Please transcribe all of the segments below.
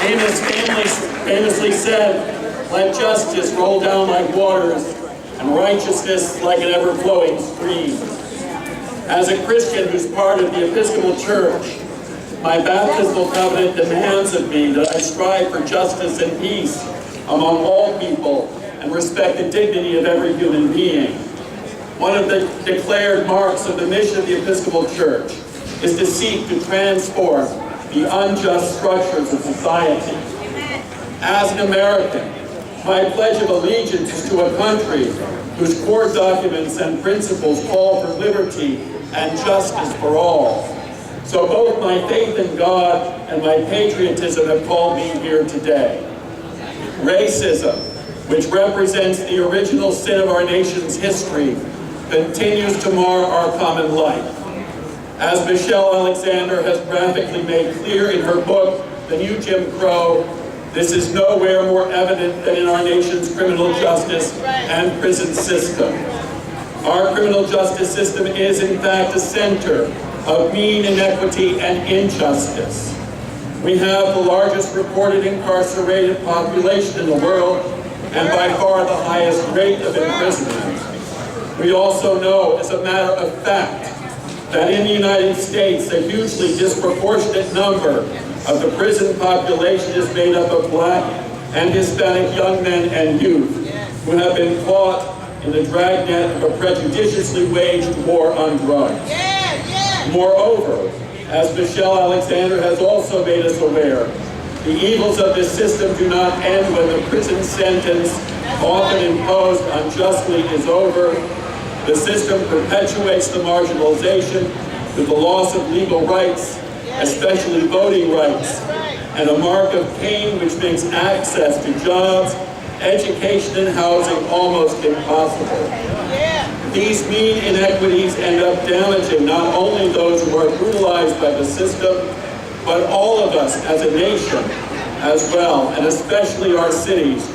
Amos famously said, "Let justice roll down like waters, and righteousness like an ever-flowing stream." As a Christian who's part of the Episcopal Church, my baptismal covenant demands of me that I strive for justice and peace among all people and respect the dignity of every human being. One of the declared marks of the mission of the Episcopal Church is to seek to transform the unjust structures of society. As an American, my pledge of allegiance is to a country whose core documents and principles call for liberty and justice for all. So both my faith in God and my patriotism have called me here today. Racism, which represents the original sin of our nation's history, continues to mar our common life. As Michelle Alexander has graphically made clear in her book, The New Jim Crow, this is nowhere more evident than in our nation's criminal justice and prison system. Our criminal justice system is, in fact, a center of mean inequity and injustice. We have the largest reported incarcerated population in the world, and by far the highest rate of imprisonment. We also know, as a matter of fact, that in the United States, a hugely disproportionate number of the prison population is made up of Black and Hispanic young men and youth who have been caught in the dragnet of a prejudiciously waged war on drugs. Moreover, as Michelle Alexander has also made us aware, the evils of this system do not end when the prison sentence, often imposed unjustly, is over. The system perpetuates the marginalization with the loss of legal rights, especially voting rights, and a mark of Cain which makes access to jobs, education, and housing almost impossible. These mean inequities end up damaging not only those who are brutalized by the system, but all of us as a nation as well, and especially our cities.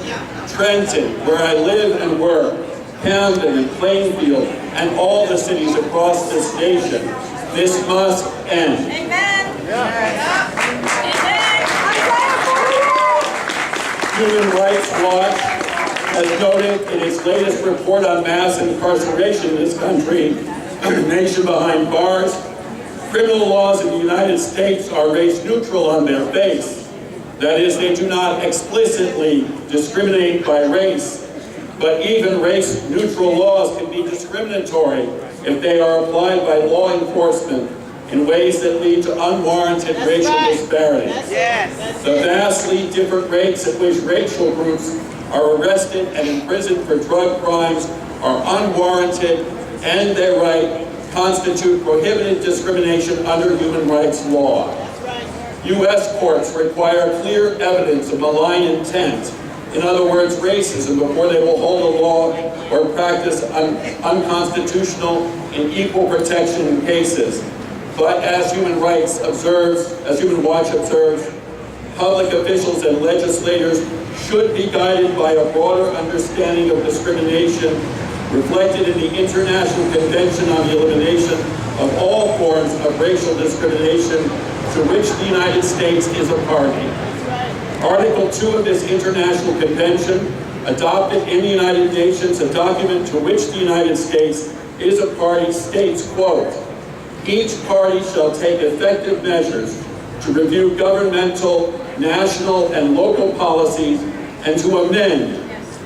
Trenton, where I live and work, Camden and Plainfield, and all the cities across this nation. This must end. Amen. Human Rights Watch has noted in its latest report on mass incarceration in this country, Nation Behind Bars, criminal laws in the United States are race neutral on their face. That is, they do not explicitly discriminate by race, but even race-neutral laws can be discriminatory if they are applied by law enforcement in ways that lead to unwarranted racial disparities. The vastly different rates at which racial groups are arrested and imprisoned for drug crimes are unwarranted, and their right constitute prohibited discrimination under human rights law. U.S. courts require clear evidence of malign intent, in other words, racism, before they will hold a law or practice unconstitutional and equal protection in cases. But as Human Watch observes, public officials and legislators should be guided by a broader understanding of discrimination reflected in the International Convention on the Elimination of All Forms of Racial Discrimination, to which the United States is a party. Article 2 of this international convention, adopted in the United Nations, a document to which the United States is a party, states, quote, "Each party shall take effective measures to review governmental, national, and local policies and to amend,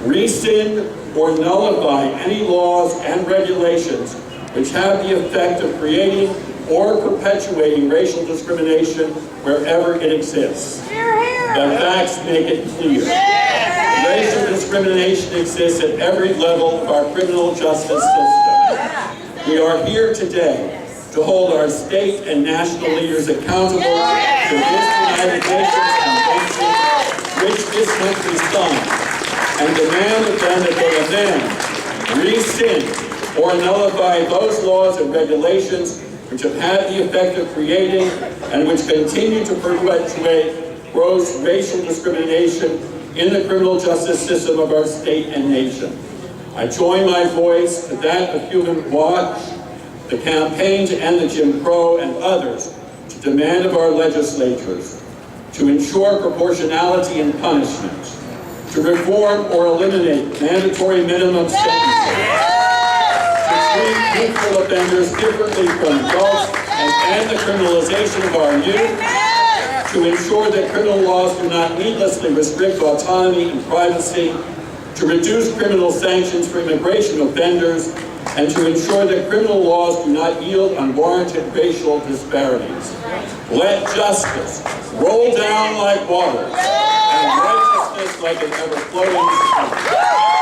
rescind, or nullify any laws and regulations which have the effect of creating or perpetuating racial discrimination wherever it exists." The facts make it clear. Racial discrimination exists at every level of our criminal justice system. We are here today to hold our state and national leaders accountable to this United Nations Convention, which this country signed, and demand of them that they amend, rescind, or nullify those laws and regulations which have had the effect of creating and which continue to perpetuate gross racial discrimination in the criminal justice system of our state and nation. I join my voice to that of Human Watch, the campaign to end the Jim Crow, and others to demand of our legislatures to to ensure proportionality in punishment, to reform or eliminate mandatory minimum sentences, to treat youthful offenders differently from adults and end the criminalization of our youth, to ensure that criminal laws do not needlessly restrict autonomy and privacy, to reduce criminal sanctions for immigration offenders, and to ensure that criminal laws do not yield unwarranted racial disparities. Let justice roll down like water, and righteousness like an ever-flowing stream.